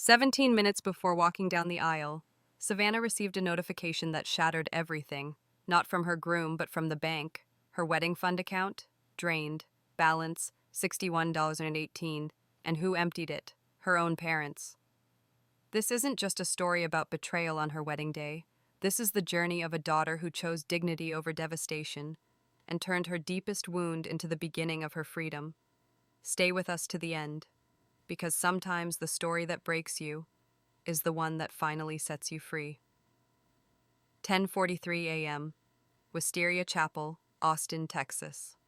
17 minutes before walking down the aisle, Savannah received a notification that shattered everything, not from her groom but from the bank. Her wedding fund account? Drained. Balance, $61.18. And who emptied it? Her own parents. This isn't just a story about betrayal on her wedding day. This is the journey of a daughter who chose dignity over devastation and turned her deepest wound into the beginning of her freedom. Stay with us to the end, because sometimes the story that breaks you is the one that finally sets you free. 10:43 a.m. Wisteria Chapel, Austin, Texas.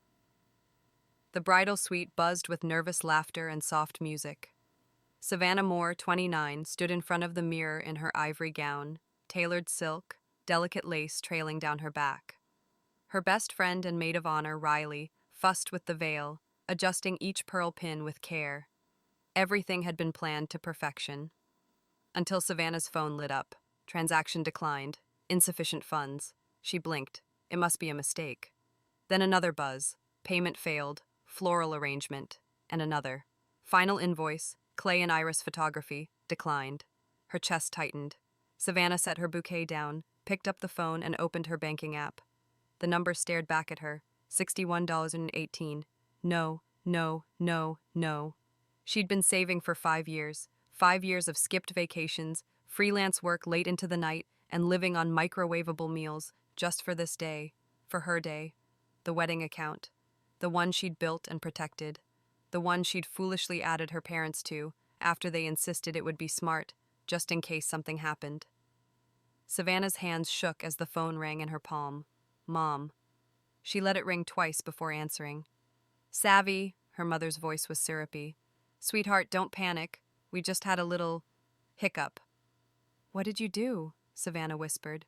The bridal suite buzzed with nervous laughter and soft music. Savannah Moore, 29, stood in front of the mirror in her ivory gown, tailored silk, delicate lace trailing down her back. Her best friend and maid of honor, Riley, fussed with the veil, adjusting each pearl pin with care. Everything had been planned to perfection. Until Savannah's phone lit up. Transaction declined. Insufficient funds. She blinked. It must be a mistake. Then another buzz. Payment failed. Floral arrangement. And another. Final invoice. Clay and Iris photography. Declined. Her chest tightened. Savannah set her bouquet down, picked up the phone, and opened her banking app. The number stared back at her. $61.18. No, no, no, no. She'd been saving for 5 years. 5 years of skipped vacations, freelance work late into the night, and living on microwavable meals just for this day, for her day. The wedding account. The one she'd built and protected. The one she'd foolishly added her parents to after they insisted it would be smart, just in case something happened. Savannah's hands shook as the phone rang in her palm. Mom. She let it ring twice before answering. Savvy, her mother's voice was syrupy. Sweetheart, don't panic. We just had a little hiccup. What did you do? Savannah whispered.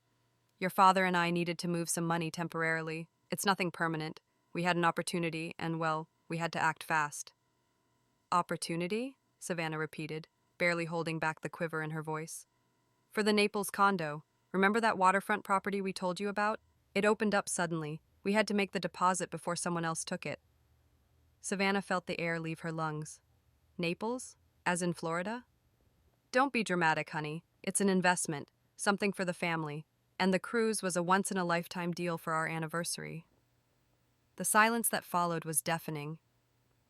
Your father and I needed to move some money temporarily. It's nothing permanent. We had an opportunity, and, well, we had to act fast. Opportunity? Savannah repeated, barely holding back the quiver in her voice. For the Naples condo. Remember that waterfront property we told you about? It opened up suddenly. We had to make the deposit before someone else took it. Savannah felt the air leave her lungs. Naples? As in Florida? Don't be dramatic, honey. It's an investment, something for the family, and the cruise was a once-in-a-lifetime deal for our anniversary. The silence that followed was deafening.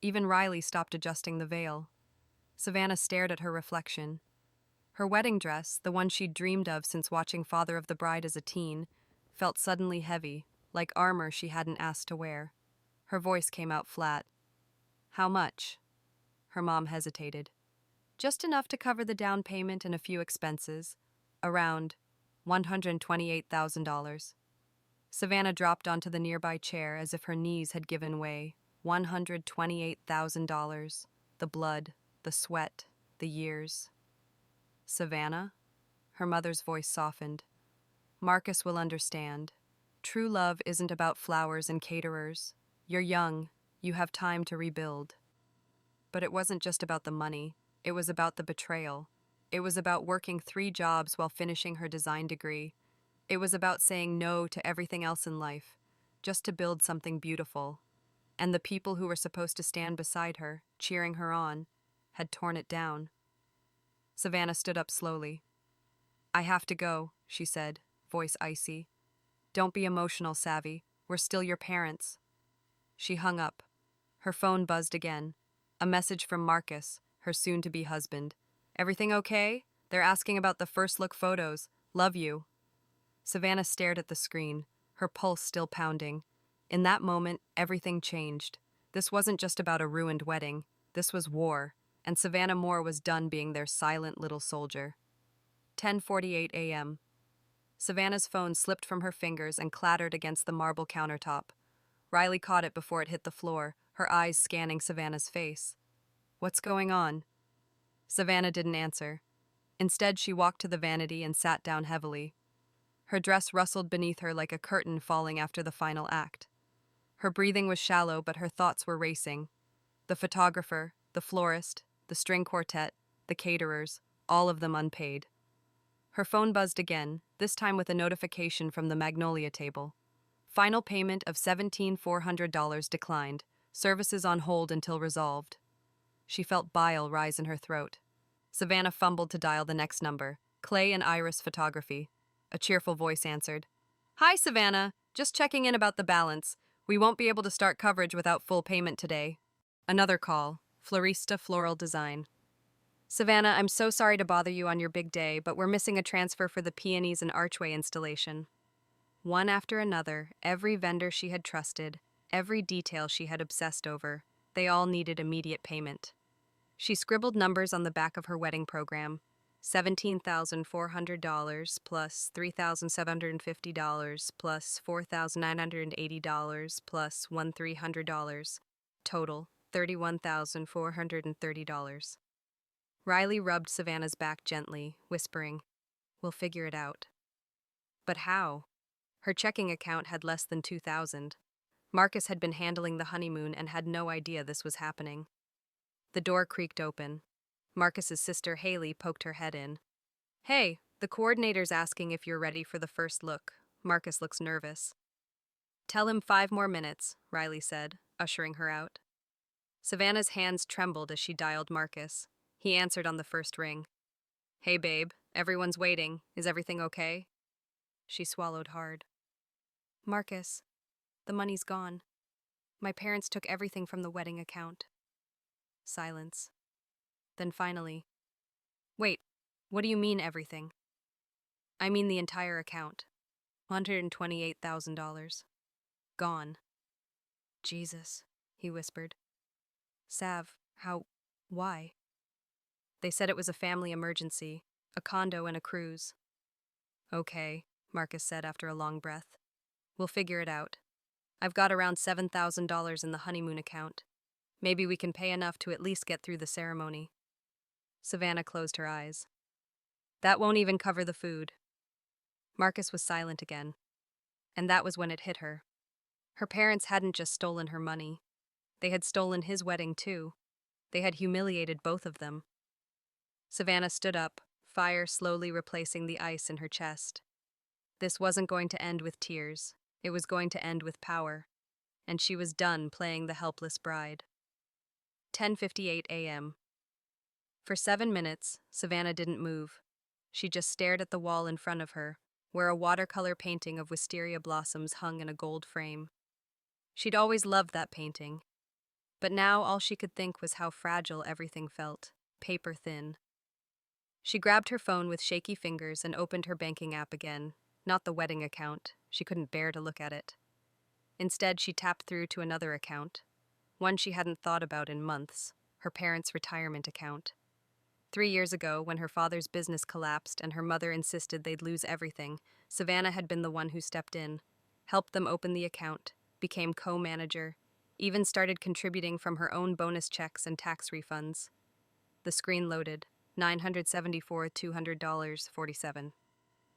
Even Riley stopped adjusting the veil. Savannah stared at her reflection. Her wedding dress, the one she'd dreamed of since watching Father of the Bride as a teen, felt suddenly heavy, like armor she hadn't asked to wear. Her voice came out flat. How much? Her mom hesitated. Just enough to cover the down payment and a few expenses. Around $128,000. Savannah dropped onto the nearby chair as if her knees had given way. $128,000. The blood, the sweat, the years. Savannah? Her mother's voice softened. Marcus will understand. True love isn't about flowers and caterers. You're young. You have time to rebuild. But it wasn't just about the money. It was about the betrayal. It was about working 3 jobs while finishing her design degree. It was about saying no to everything else in life, just to build something beautiful. And the people who were supposed to stand beside her, cheering her on, had torn it down. Savannah stood up slowly. I have to go, she said, voice icy. Don't be emotional, Savvy. We're still your parents. She hung up. Her phone buzzed again. A message from Marcus, her soon-to-be husband. Everything okay? They're asking about the first look photos. Love you. Savannah stared at the screen, her pulse still pounding. In that moment, everything changed. This wasn't just about a ruined wedding. This was war, and Savannah Moore was done being their silent little soldier. 10:48 a.m. Savannah's phone slipped from her fingers and clattered against the marble countertop. Riley caught it before it hit the floor, her eyes scanning Savannah's face. What's going on? Savannah didn't answer. Instead, she walked to the vanity and sat down heavily. Her dress rustled beneath her like a curtain falling after the final act. Her breathing was shallow, but her thoughts were racing. The photographer, the florist, the string quartet, the caterers, all of them unpaid. Her phone buzzed again, this time with a notification from the Magnolia table. Final payment of $17,400 declined. Services on hold until resolved. She felt bile rise in her throat. Savannah fumbled to dial the next number. Clay and Iris Photography. A cheerful voice answered. Hi, Savannah. Just checking in about the balance. We won't be able to start coverage without full payment today. Another call. Florista Floral Design. Savannah, I'm so sorry to bother you on your big day, but we're missing a transfer for the peonies and archway installation. One after another, every vendor she had trusted, every detail she had obsessed over, they all needed immediate payment. She scribbled numbers on the back of her wedding program. $17,400 plus $3,750 plus $4,980 plus $1,300. Total, $31,430. Riley rubbed Savannah's back gently, whispering, We'll figure it out. But how? Her checking account had less than $2,000. Marcus had been handling the honeymoon and had no idea this was happening. The door creaked open. Marcus's sister Haley poked her head in. Hey, the coordinator's asking if you're ready for the first look. Marcus looks nervous. Tell him 5 more minutes, Riley said, ushering her out. Savannah's hands trembled as she dialed Marcus. He answered on the first ring. Hey, babe, everyone's waiting. Is everything okay? She swallowed hard. Marcus, the money's gone. My parents took everything from the wedding account. Silence. Then finally, Wait, what do you mean everything? I mean the entire account. $128,000. Gone. Jesus, he whispered. Sav, why? They said it was a family emergency, a condo and a cruise. Okay, Marcus said after a long breath. We'll figure it out. I've got around $7,000 in the honeymoon account. Maybe we can pay enough to at least get through the ceremony. Savannah closed her eyes. That won't even cover the food. Marcus was silent again. And that was when it hit her. Her parents hadn't just stolen her money. They had stolen his wedding too. They had humiliated both of them. Savannah stood up, fire slowly replacing the ice in her chest. This wasn't going to end with tears. It was going to end with power. And she was done playing the helpless bride. 10:58 a.m. For 7 minutes, Savannah didn't move. She just stared at the wall in front of her, where a watercolor painting of wisteria blossoms hung in a gold frame. She'd always loved that painting. But now all she could think was how fragile everything felt, paper thin. She grabbed her phone with shaky fingers and opened her banking app again, not the wedding account. She couldn't bear to look at it. Instead, she tapped through to another account, one she hadn't thought about in months, her parents' retirement account. 3 years ago, when her father's business collapsed and her mother insisted they'd lose everything, Savannah had been the one who stepped in, helped them open the account, became co-manager, even started contributing from her own bonus checks and tax refunds. The screen loaded, $974,200.47.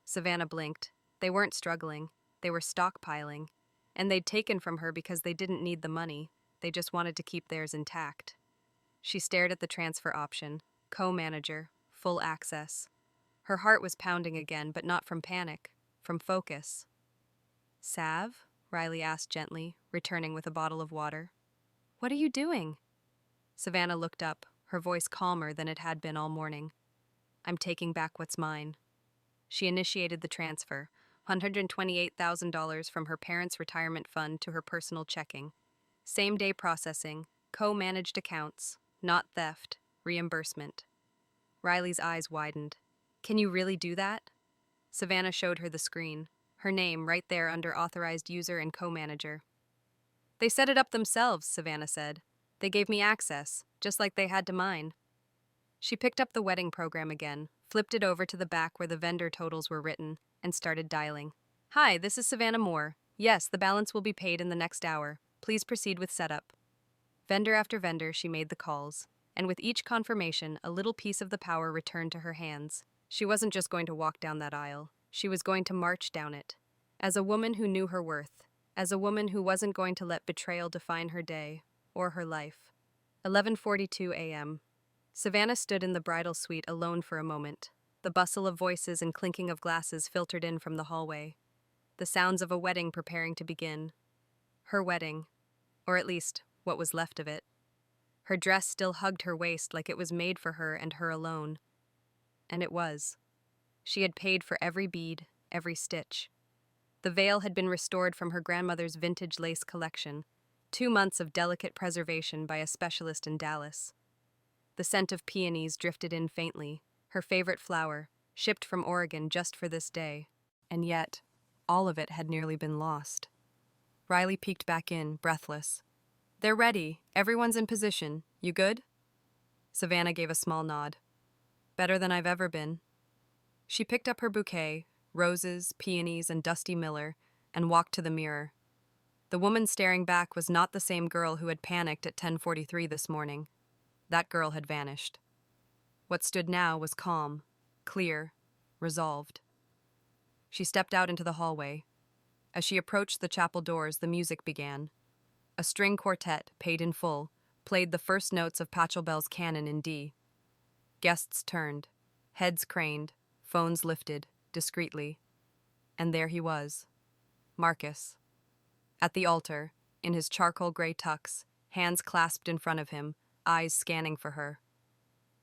Savannah blinked. They weren't struggling. They were stockpiling. And they'd taken from her because they didn't need the money. They just wanted to keep theirs intact. She stared at the transfer option. Co-manager, full access. Her heart was pounding again, but not from panic, from focus. Sav? Riley asked gently, returning with a bottle of water. What are you doing? Savannah looked up, her voice calmer than it had been all morning. I'm taking back what's mine. She initiated the transfer, $128,000 from her parents' retirement fund to her personal checking. Same-day processing, co-managed accounts, not theft, reimbursement. Riley's eyes widened. Can you really do that? Savannah showed her the screen, her name right there under authorized user and co-manager. They set it up themselves, Savannah said. They gave me access, just like they had to mine. She picked up the wedding program again, flipped it over to the back where the vendor totals were written, and started dialing. Hi, this is Savannah Moore. Yes, the balance will be paid in the next hour. Please proceed with setup. Vendor after vendor, she made the calls, and with each confirmation, a little piece of the power returned to her hands. She wasn't just going to walk down that aisle. She was going to march down it. As a woman who knew her worth, as a woman who wasn't going to let betrayal define her day, or her life. 11:42 a.m. Savannah stood in the bridal suite alone for a moment. The bustle of voices and clinking of glasses filtered in from the hallway. The sounds of a wedding preparing to begin. Her wedding, or at least what was left of it. Her dress still hugged her waist like it was made for her and her alone, And it was. She had paid for every bead, every stitch. The veil had been restored from her grandmother's vintage lace collection, 2 months of delicate preservation by a specialist in Dallas. The scent of peonies drifted in faintly, her favorite flower, shipped from Oregon just for this day. And yet, all of it had nearly been lost. Riley peeked back in, breathless. "They're ready. Everyone's in position. You good?" Savannah gave a small nod. "Better than I've ever been." She picked up her bouquet, roses, peonies, and Dusty Miller, and walked to the mirror. The woman staring back was not the same girl who had panicked at 10:43 this morning. That girl had vanished. What stood now was calm, clear, resolved. She stepped out into the hallway. As she approached the chapel doors, the music began. A string quartet, paid in full, played the first notes of Pachelbel's canon in D. Guests turned, heads craned, phones lifted, discreetly. And there he was, Marcus. At the altar, in his charcoal gray tux, hands clasped in front of him, eyes scanning for her.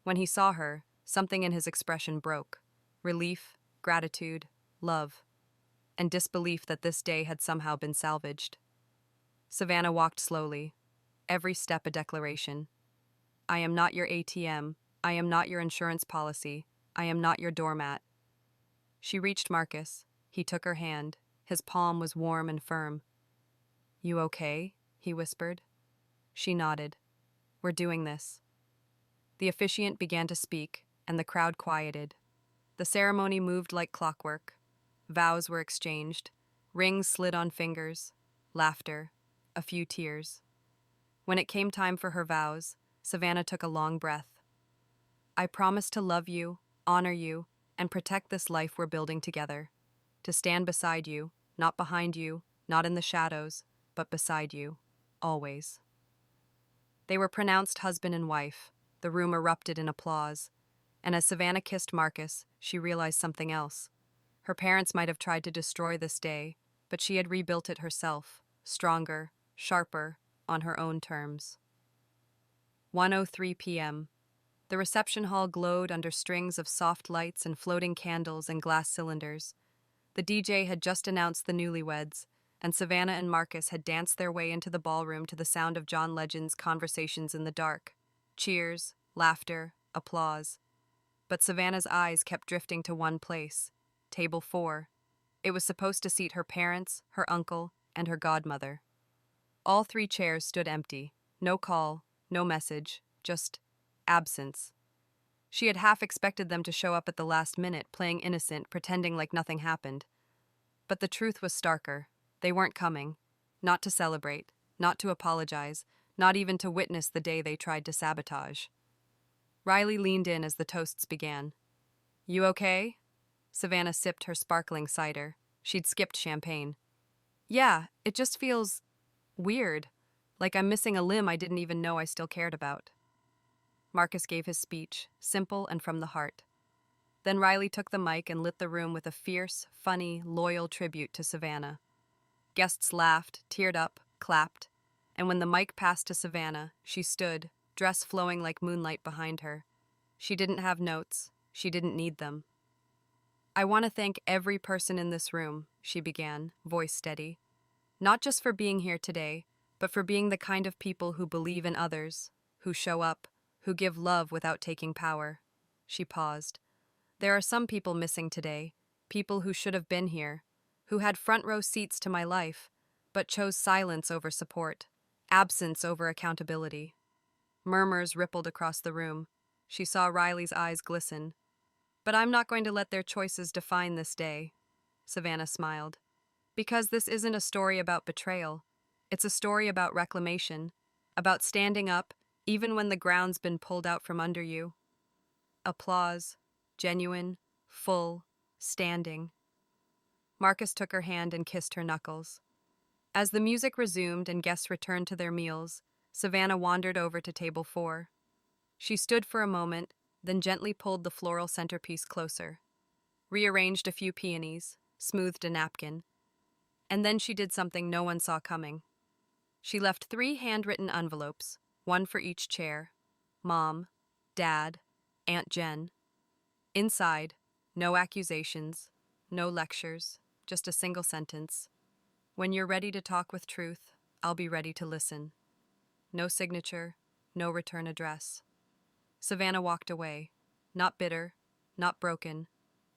When he saw her, something in his expression broke. Relief, gratitude, love, and disbelief that this day had somehow been salvaged. Savannah walked slowly, every step a declaration. "I am not your ATM. I am not your insurance policy. I am not your doormat." She reached Marcus. He took her hand. His palm was warm and firm. "You okay?" he whispered. She nodded. "We're doing this." The officiant began to speak, and the crowd quieted. The ceremony moved like clockwork. Vows were exchanged. Rings slid on fingers. Laughter. A few tears. When it came time for her vows, Savannah took a long breath. "I promise to love you, honor you, and protect this life we're building together. To stand beside you, not behind you, not in the shadows, but beside you, always." They were pronounced husband and wife. The room erupted in applause. And as Savannah kissed Marcus, she realized something else. Her parents might have tried to destroy this day, but she had rebuilt it herself, stronger, sharper, on her own terms. 1:03 p.m. The reception hall glowed under strings of soft lights and floating candles and glass cylinders. The DJ had just announced the newlyweds, and Savannah and Marcus had danced their way into the ballroom to the sound of John Legend's Conversations in the Dark. Cheers, laughter, applause. But Savannah's eyes kept drifting to one place, table 4. It was supposed to seat her parents, her uncle, and her godmother. All 3 chairs stood empty. No call, no message, just absence. She had half expected them to show up at the last minute, playing innocent, pretending like nothing happened. But the truth was starker. They weren't coming. Not to celebrate, not to apologize, not even to witness the day they tried to sabotage. Riley leaned in as the toasts began. "You okay?" Savannah sipped her sparkling cider. She'd skipped champagne. "Yeah, it just feels weird, like I'm missing a limb I didn't even know I still cared about." Marcus gave his speech, simple and from the heart. Then Riley took the mic and lit the room with a fierce, funny, loyal tribute to Savannah. Guests laughed, teared up, clapped, and when the mic passed to Savannah, she stood, dress flowing like moonlight behind her. She didn't have notes. She didn't need them. "I want to thank every person in this room," she began, voice steady. "Not just for being here today, but for being the kind of people who believe in others, who show up, who give love without taking power." She paused. "There are some people missing today, people who should have been here, who had front row seats to my life, but chose silence over support, absence over accountability." Murmurs rippled across the room. She saw Riley's eyes glisten. "But I'm not going to let their choices define this day," Savannah smiled. "Because this isn't a story about betrayal. It's a story about reclamation, about standing up even when the ground's been pulled out from under you." Applause, genuine, full, standing. Marcus took her hand and kissed her knuckles. As the music resumed and guests returned to their meals, Savannah wandered over to table 4. She stood for a moment, then gently pulled the floral centerpiece closer, rearranged a few peonies, smoothed a napkin, and then she did something no one saw coming. She left 3 handwritten envelopes, one for each chair: Mom, Dad, Aunt Jen. Inside, no accusations, no lectures, just a single sentence. When you're ready to talk with truth, I'll be ready to listen. No signature, no return address. Savannah walked away, not bitter, not broken,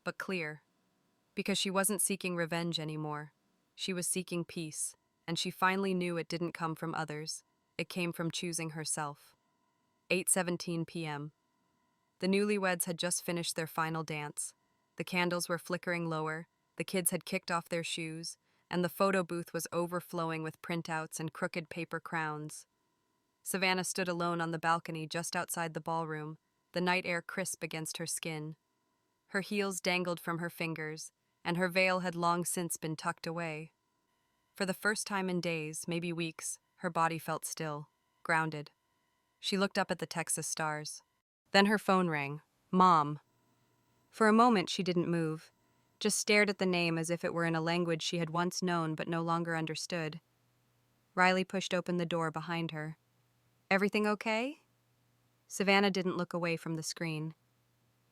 but clear, because she wasn't seeking revenge anymore. She was seeking peace, and she finally knew it didn't come from others. It came from choosing herself. 8:17 p.m. The newlyweds had just finished their final dance. The candles were flickering lower, the kids had kicked off their shoes, and the photo booth was overflowing with printouts and crooked paper crowns. Savannah stood alone on the balcony just outside the ballroom, the night air crisp against her skin. Her heels dangled from her fingers, and her veil had long since been tucked away. For the first time in days, maybe weeks, her body felt still, grounded. She looked up at the Texas stars. Then her phone rang. Mom. For a moment she didn't move, just stared at the name as if it were in a language she had once known but no longer understood. Riley pushed open the door behind her. Everything okay? Savannah didn't look away from the screen.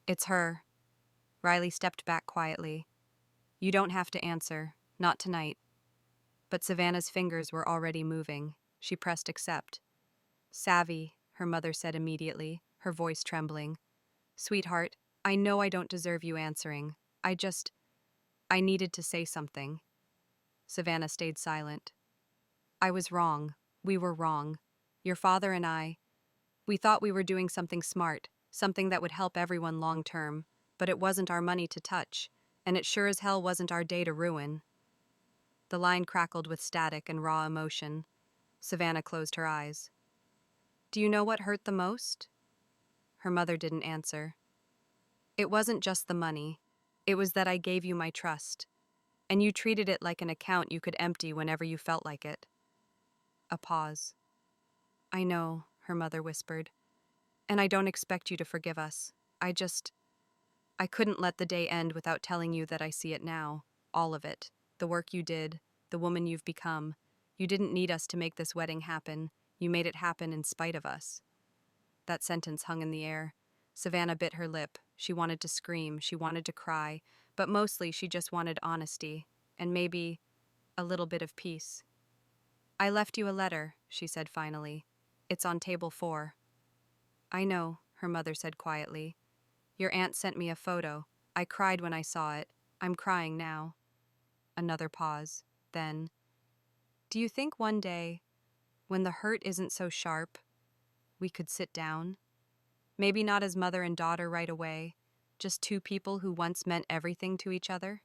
It's her. Riley stepped back quietly. You don't have to answer, not tonight. But Savannah's fingers were already moving. She pressed accept. Savvy, her mother said immediately, her voice trembling. Sweetheart, I know I don't deserve you answering. I needed to say something. Savannah stayed silent. I was wrong. We were wrong. Your father and I. We thought we were doing something smart, something that would help everyone long term, but it wasn't our money to touch, and it sure as hell wasn't our day to ruin. The line crackled with static and raw emotion. Savannah closed her eyes. Do you know what hurt the most? Her mother didn't answer. It wasn't just the money. It was that I gave you my trust, and you treated it like an account you could empty whenever you felt like it. A pause. I know, her mother whispered, and I don't expect you to forgive us. I couldn't let the day end without telling you that I see it now, all of it, the work you did, the woman you've become. You didn't need us to make this wedding happen. You made it happen in spite of us. That sentence hung in the air. Savannah bit her lip. She wanted to scream, she wanted to cry, but mostly she just wanted honesty, and maybe a little bit of peace. I left you a letter, she said finally. It's on table 4. I know, her mother said quietly. Your aunt sent me a photo. I cried when I saw it. I'm crying now. Another pause. Then, do you think one day, when the hurt isn't so sharp, we could sit down? Maybe not as mother and daughter right away, just two people who once meant everything to each other?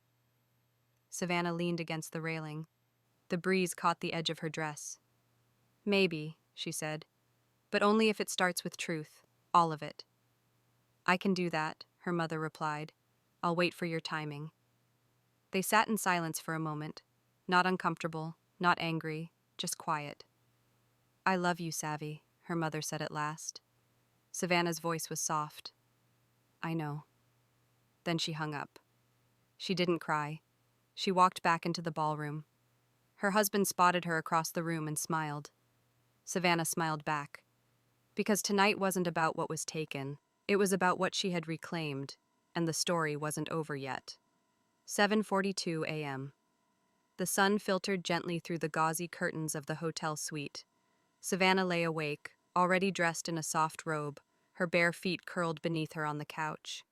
Savannah leaned against the railing. The breeze caught the edge of her dress. Maybe, she said, but only if it starts with truth, all of it. I can do that, her mother replied. I'll wait for your timing. They sat in silence for a moment, not uncomfortable, not angry, just quiet. I love you, Savvy, her mother said at last. Savannah's voice was soft. I know. Then she hung up. She didn't cry. She walked back into the ballroom. Her husband spotted her across the room and smiled. Savannah smiled back. Because tonight wasn't about what was taken. It was about what she had reclaimed, and the story wasn't over yet. 7:42 a.m. The sun filtered gently through the gauzy curtains of the hotel suite. Savannah lay awake, already dressed in a soft robe, her bare feet curled beneath her on the couch.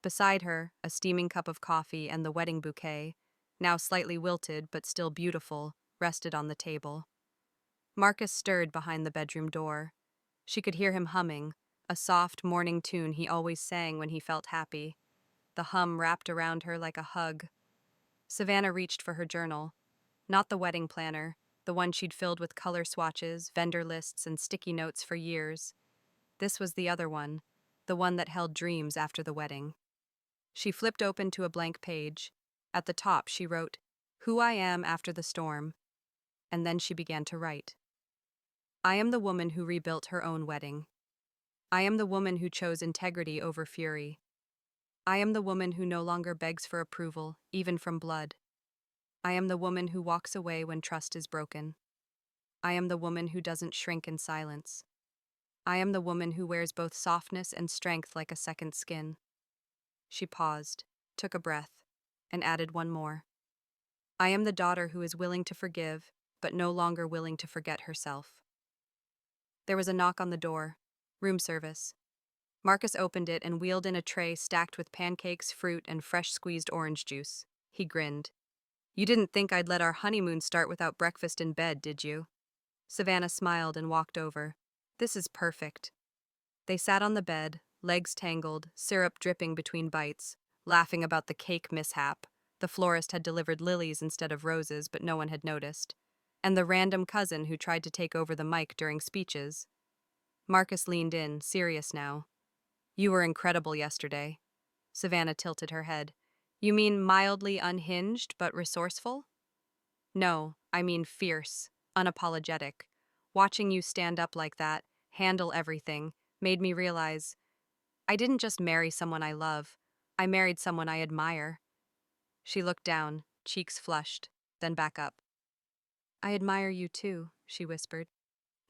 Beside her, a steaming cup of coffee and the wedding bouquet, now slightly wilted but still beautiful, rested on the table. Marcus stirred behind the bedroom door. She could hear him humming, a soft morning tune he always sang when he felt happy. The hum wrapped around her like a hug. Savannah reached for her journal. Not the wedding planner, the one she'd filled with color swatches, vendor lists, and sticky notes for years. This was the other one, the one that held dreams after the wedding. She flipped open to a blank page. At the top she wrote, Who I am after the storm. And then she began to write. I am the woman who rebuilt her own wedding. I am the woman who chose integrity over fury. I am the woman who no longer begs for approval, even from blood. I am the woman who walks away when trust is broken. I am the woman who doesn't shrink in silence. I am the woman who wears both softness and strength like a second skin. She paused, took a breath, and added one more. I am the daughter who is willing to forgive, but no longer willing to forget herself. There was a knock on the door. Room service. Marcus opened it and wheeled in a tray stacked with pancakes, fruit, and fresh squeezed orange juice. He grinned. You didn't think I'd let our honeymoon start without breakfast in bed, did you? Savannah smiled and walked over. This is perfect. They sat on the bed, legs tangled, syrup dripping between bites, laughing about the cake mishap. The florist had delivered lilies instead of roses, but no one had noticed. And the random cousin who tried to take over the mic during speeches. Marcus leaned in, serious now. You were incredible yesterday. Savannah tilted her head. You mean mildly unhinged but resourceful? No, I mean fierce, unapologetic. Watching you stand up like that, handle everything, made me realize I didn't just marry someone I love, I married someone I admire. She looked down, cheeks flushed, then back up. I admire you too, she whispered.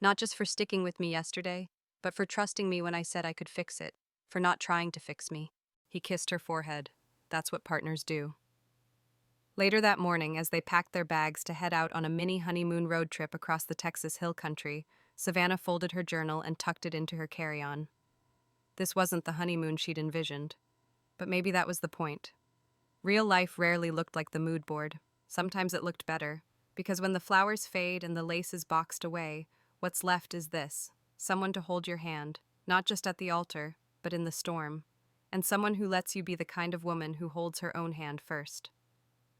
Not just for sticking with me yesterday, but for trusting me when I said I could fix it, for not trying to fix me. He kissed her forehead. That's what partners do. Later that morning, as they packed their bags to head out on a mini honeymoon road trip across the Texas hill country, Savannah folded her journal and tucked it into her carry-on. This wasn't the honeymoon she'd envisioned, but maybe that was the point. Real life rarely looked like the mood board. Sometimes it looked better, because when the flowers fade and the lace is boxed away, what's left is this: someone to hold your hand, not just at the altar, but in the storm, and someone who lets you be the kind of woman who holds her own hand first.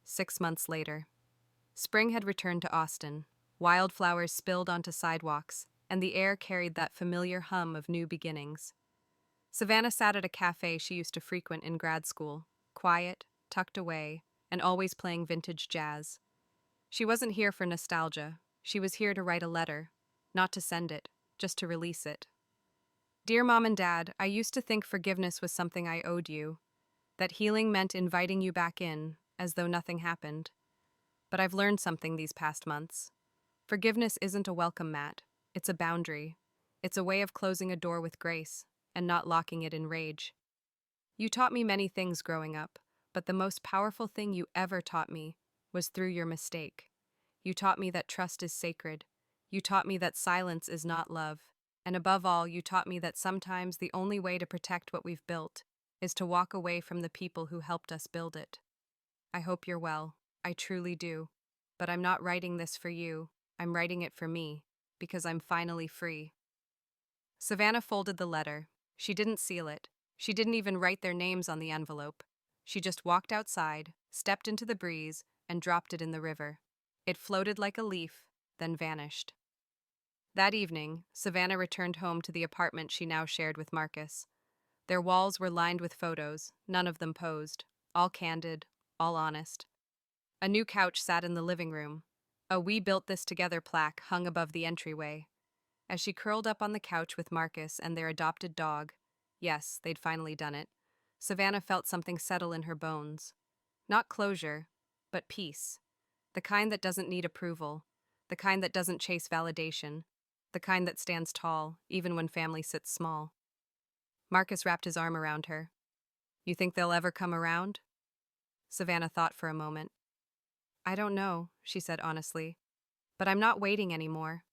6 months later. Spring had returned to Austin. Wildflowers spilled onto sidewalks, and the air carried that familiar hum of new beginnings. Savannah sat at a cafe she used to frequent in grad school, quiet, tucked away, and always playing vintage jazz. She wasn't here for nostalgia. She was here to write a letter, not to send it, just to release it. Dear Mom and Dad, I used to think forgiveness was something I owed you, that healing meant inviting you back in, as though nothing happened. But I've learned something these past months. Forgiveness isn't a welcome mat. It's a boundary. It's a way of closing a door with grace and not locking it in rage. You taught me many things growing up, but the most powerful thing you ever taught me was through your mistake. You taught me that trust is sacred. You taught me that silence is not love. And above all, you taught me that sometimes the only way to protect what we've built is to walk away from the people who helped us build it. I hope you're well. I truly do. But I'm not writing this for you. I'm writing it for me, because I'm finally free. Savannah folded the letter. She didn't seal it. She didn't even write their names on the envelope. She just walked outside, stepped into the breeze, and dropped it in the river. It floated like a leaf, then vanished. That evening, Savannah returned home to the apartment she now shared with Marcus. Their walls were lined with photos, none of them posed, all candid, all honest. A new couch sat in the living room. A "We built this together" plaque hung above the entryway. As she curled up on the couch with Marcus and their adopted dog, yes, they'd finally done it, Savannah felt something settle in her bones. Not closure, but peace. The kind that doesn't need approval, the kind that doesn't chase validation, the kind that stands tall, even when family sits small. Marcus wrapped his arm around her. You think they'll ever come around? Savannah thought for a moment. I don't know, she said honestly, but I'm not waiting anymore.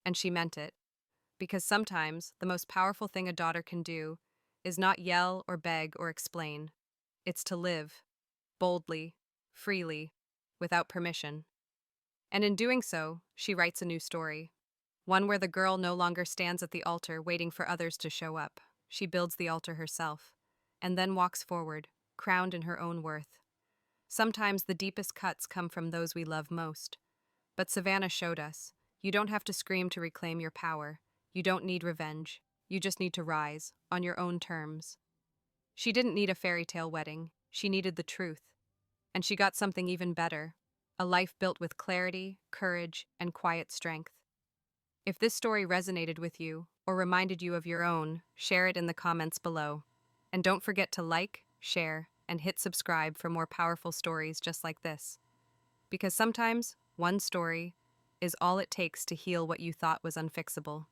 And she meant it, because sometimes the most powerful thing a daughter can do is not yell or beg or explain. It's to live, boldly, freely, without permission. And in doing so, she writes a new story, one where the girl no longer stands at the altar waiting for others to show up. She builds the altar herself, and then walks forward, crowned in her own worth. Sometimes the deepest cuts come from those we love most. But Savannah showed us, you don't have to scream to reclaim your power. You don't need revenge. You just need to rise, on your own terms. She didn't need a fairy tale wedding. She needed the truth. And she got something even better, a life built with clarity, courage, and quiet strength. If this story resonated with you, or reminded you of your own, share it in the comments below. And don't forget to like, share, and hit subscribe for more powerful stories just like this. Because sometimes, one story is all it takes to heal what you thought was unfixable.